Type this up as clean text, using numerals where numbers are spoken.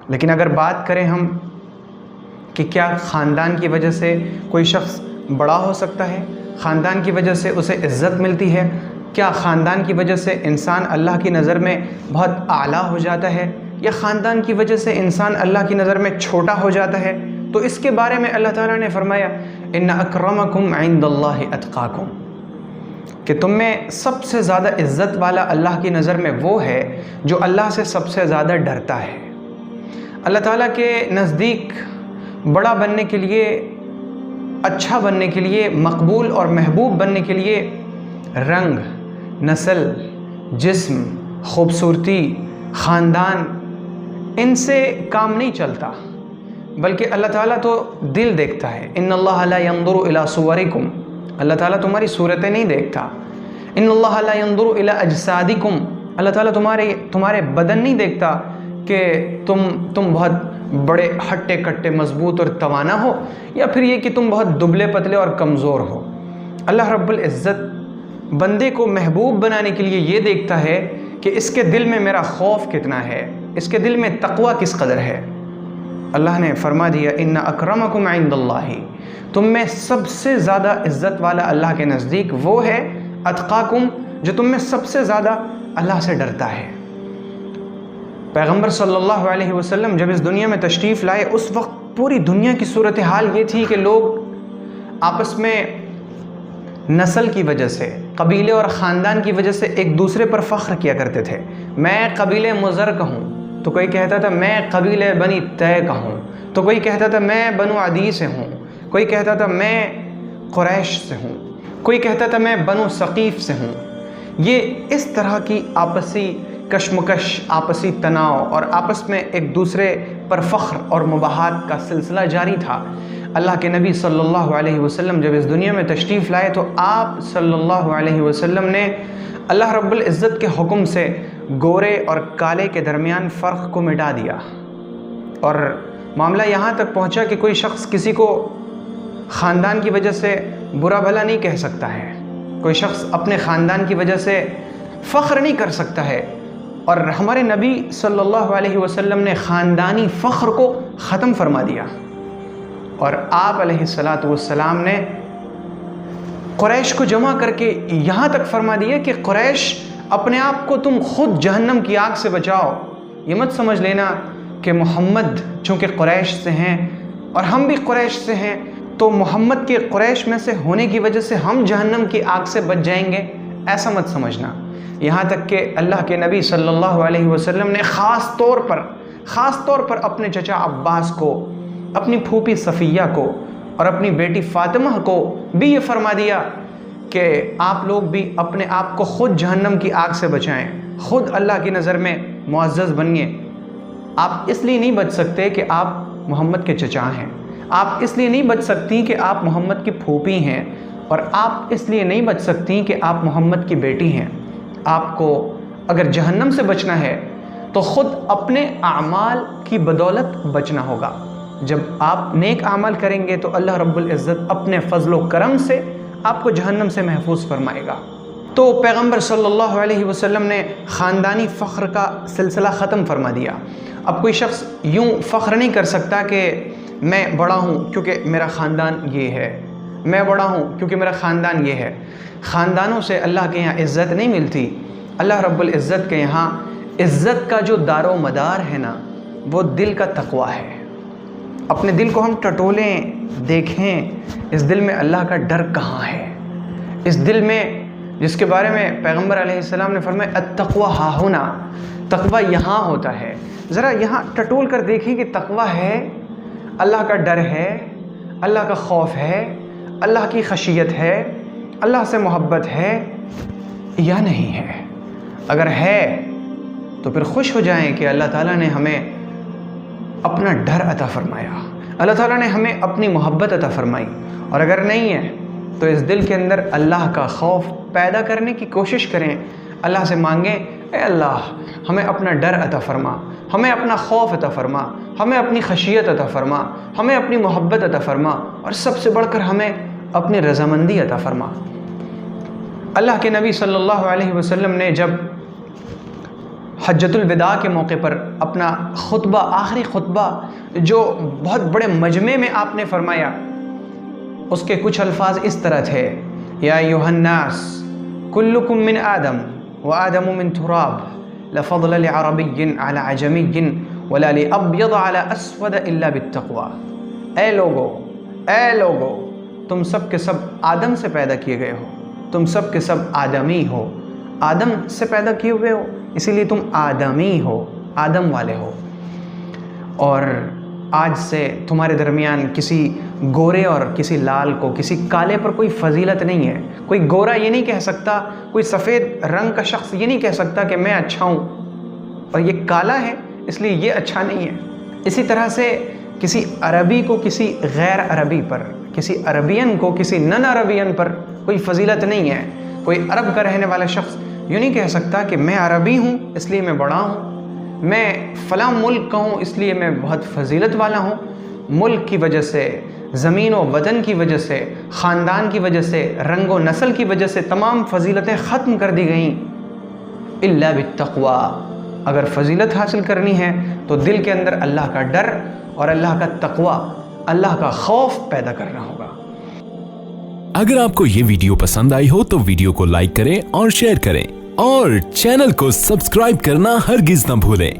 لیکن اگر بات کریں ہم کہ کیا خاندان کی وجہ سے کوئی شخص بڑا ہو سکتا ہے، خاندان کی وجہ سے اسے عزت ملتی ہے، کیا خاندان کی وجہ سے انسان اللہ کی نظر میں بہت اعلیٰ ہو جاتا ہے، یا خاندان کی وجہ سے انسان اللہ کی نظر میں چھوٹا ہو جاتا ہے؟ تو اس کے بارے میں اللہ تعالیٰ نے فرمایا ان اکرمکم عند اللہ اتقاکم، کہ تم میں سب سے زیادہ عزت والا اللہ کی نظر میں وہ ہے جو اللہ سے سب سے زیادہ ڈرتا ہے۔ اللہ تعالیٰ کے نزدیک بڑا بننے کے لیے، اچھا بننے کے لیے، مقبول اور محبوب بننے کے لیے رنگ، نسل، جسم، خوبصورتی، خاندان، ان سے کام نہیں چلتا، بلکہ اللہ تعالیٰ تو دل دیکھتا ہے۔ ان اللہ لا ينظر الى صورکم، اللہ تعالیٰ تمہاری صورتیں نہیں دیکھتا۔ ان اللہ لا ينظر الى اجسادکم، اللہ تعالیٰ تمہارے بدن نہیں دیکھتا کہ تم بہت بڑے ہٹے کٹے مضبوط اور توانا ہو، یا پھر یہ کہ تم بہت دبلے پتلے اور کمزور ہو۔ اللہ رب العزت بندے کو محبوب بنانے کے لیے یہ دیکھتا ہے کہ اس کے دل میں میرا خوف کتنا ہے، اس کے دل میں تقوی کس قدر ہے۔ اللہ نے فرما دیا ان اکرمکم عند اللہ، تم میں سب سے زیادہ عزت والا اللہ کے نزدیک وہ ہے اتقاکم، جو تم میں سب سے زیادہ اللہ سے ڈرتا ہے۔ پیغمبر صلی اللہ علیہ وسلم جب اس دنیا میں تشریف لائے، اس وقت پوری دنیا کی صورتحال یہ تھی کہ لوگ آپس میں نسل کی وجہ سے، قبیلے اور خاندان کی وجہ سے ایک دوسرے پر فخر کیا کرتے تھے۔ میں قبیلے مضر کا ہوں، تو کوئی کہتا تھا میں قبیلے بنی طے کا ہوں، تو کوئی کہتا تھا میں بنو عدی سے ہوں، کوئی کہتا تھا میں قریش سے ہوں، کوئی کہتا تھا میں بنو ثقیف سے ہوں۔ یہ اس طرح کی آپسی کشمکش، آپسی تناؤ اور آپس میں ایک دوسرے پر فخر اور مباحات کا سلسلہ جاری تھا۔ اللہ کے نبی صلی اللہ علیہ وسلم جب اس دنیا میں تشریف لائے تو آپ صلی اللہ علیہ وسلم نے اللہ رب العزت کے حکم سے گورے اور کالے کے درمیان فرق کو مٹا دیا، اور معاملہ یہاں تک پہنچا کہ کوئی شخص کسی کو خاندان کی وجہ سے برا بھلا نہیں کہہ سکتا ہے، کوئی شخص اپنے خاندان کی وجہ سے فخر نہیں کر سکتا ہے، اور ہمارے نبی صلی اللہ علیہ وسلم نے خاندانی فخر کو ختم فرما دیا، اور آپ علیہ السلام نے قریش کو جمع کر کے یہاں تک فرما دیا کہ قریش اپنے آپ کو تم خود جہنم کی آگ سے بچاؤ۔ یہ مت سمجھ لینا کہ محمد چونکہ قریش سے ہیں اور ہم بھی قریش سے ہیں تو محمد کے قریش میں سے ہونے کی وجہ سے ہم جہنم کی آگ سے بچ جائیں گے، ایسا مت سمجھنا۔ یہاں تک کہ اللہ کے نبی صلی اللہ علیہ وسلم نے خاص طور پر اپنے چچا عباس کو، اپنی پھوپھی صفیہ کو اور اپنی بیٹی فاطمہ کو بھی یہ فرما دیا کہ آپ لوگ بھی اپنے آپ کو خود جہنم کی آگ سے بچائیں، خود اللہ کی نظر میں معزز بنیے۔ آپ اس لیے نہیں بچ سکتے کہ آپ محمد کے چچا ہیں، آپ اس لیے نہیں بچ سکتی کہ آپ محمد کی پھوپھی ہیں، اور آپ اس لیے نہیں بچ سکتی کہ آپ محمد کی بیٹی ہیں۔ آپ کو اگر جہنم سے بچنا ہے تو خود اپنے اعمال کی بدولت بچنا ہوگا۔ جب آپ نیک اعمال کریں گے تو اللہ رب العزت اپنے فضل و کرم سے آپ کو جہنم سے محفوظ فرمائے گا۔ تو پیغمبر صلی اللہ علیہ وسلم نے خاندانی فخر کا سلسلہ ختم فرما دیا۔ اب کوئی شخص یوں فخر نہیں کر سکتا کہ میں بڑا ہوں کیونکہ میرا خاندان یہ ہے، میں بڑا ہوں کیونکہ میرا خاندان یہ ہے۔ خاندانوں سے اللہ کے یہاں عزت نہیں ملتی۔ اللہ رب العزت کے یہاں عزت کا جو دار و مدار ہے نا، وہ دل کا تقوی ہے۔ اپنے دل کو ہم ٹٹولیں، دیکھیں اس دل میں اللہ کا ڈر کہاں ہے، اس دل میں جس کے بارے میں پیغمبر علیہ السلام نے فرمایا التقوی ہاہنا، تقوی یہاں ہوتا ہے۔ ذرا یہاں ٹٹول کر دیکھیں کہ تقوی ہے، اللہ کا ڈر ہے، اللہ کا خوف ہے، اللہ کی خشیت ہے، اللہ سے محبت ہے یا نہیں ہے۔ اگر ہے تو پھر خوش ہو جائیں کہ اللہ تعالیٰ نے ہمیں اپنا ڈر عطا فرمایا، اللہ تعالیٰ نے ہمیں اپنی محبت عطا فرمائی۔ اور اگر نہیں ہے تو اس دل کے اندر اللہ کا خوف پیدا کرنے کی کوشش کریں، اللہ سے مانگیں اے اللہ ہمیں اپنا ڈر عطا فرما، ہمیں اپنا خوف عطا فرما، ہمیں اپنی خشیت عطا فرما، ہمیں اپنی محبت عطا فرما، اور سب سے بڑھ کر ہمیں اپنی رضامندی عطا فرما۔ اللہ کے نبی صلی اللہ علیہ وسلم نے جب حجۃ الوداع کے موقع پر اپنا خطبہ، آخری خطبہ جو بہت بڑے مجمع میں آپ نے فرمایا، اس کے کچھ الفاظ اس طرح تھے: یا ایھا الناس کلکم من آدم وآدم من تراب لا فضل لعربی علی عجمی ولا لابیض علی اسود الا بالتقوی۔ اے لوگو، تم سب کے سب آدم سے پیدا کیے گئے ہو، تم سب کے سب آدمی ہو، آدم سے پیدا کیے ہوئے ہو، اسی لیے تم آدمی ہو، آدم والے ہو۔ اور آج سے تمہارے درمیان کسی گورے اور کسی لال کو، کسی کالے پر کوئی فضیلت نہیں ہے۔ کوئی گورا یہ نہیں کہہ سکتا، کوئی سفید رنگ کا شخص یہ نہیں کہہ سکتا کہ میں اچھا ہوں اور یہ کالا ہے اس لیے یہ اچھا نہیں ہے۔ اسی طرح سے کسی عربی کو کسی غیر عربی پر، کسی عربین کو کسی نن عربین پر کوئی فضیلت نہیں ہے۔ کوئی عرب کا رہنے والا شخص یوں نہیں کہہ سکتا کہ میں عربی ہوں اس لیے میں بڑا ہوں، میں فلاں ملک کا ہوں اس لیے میں بہت فضیلت والا ہوں۔ ملک کی وجہ سے، زمین و وطن کی وجہ سے، خاندان کی وجہ سے، رنگ و نسل کی وجہ سے تمام فضیلتیں ختم کر دی گئیں۔ الا بالتقوی، اگر فضیلت حاصل کرنی ہے تو دل کے اندر اللہ کا ڈر اور اللہ کا تقوی، اللہ کا خوف پیدا کرنا ہوگا۔ اگر آپ کو یہ ویڈیو پسند آئی ہو تو ویڈیو کو لائک کریں اور شیئر کریں، اور چینل کو سبسکرائب کرنا ہرگز نہ بھولیں۔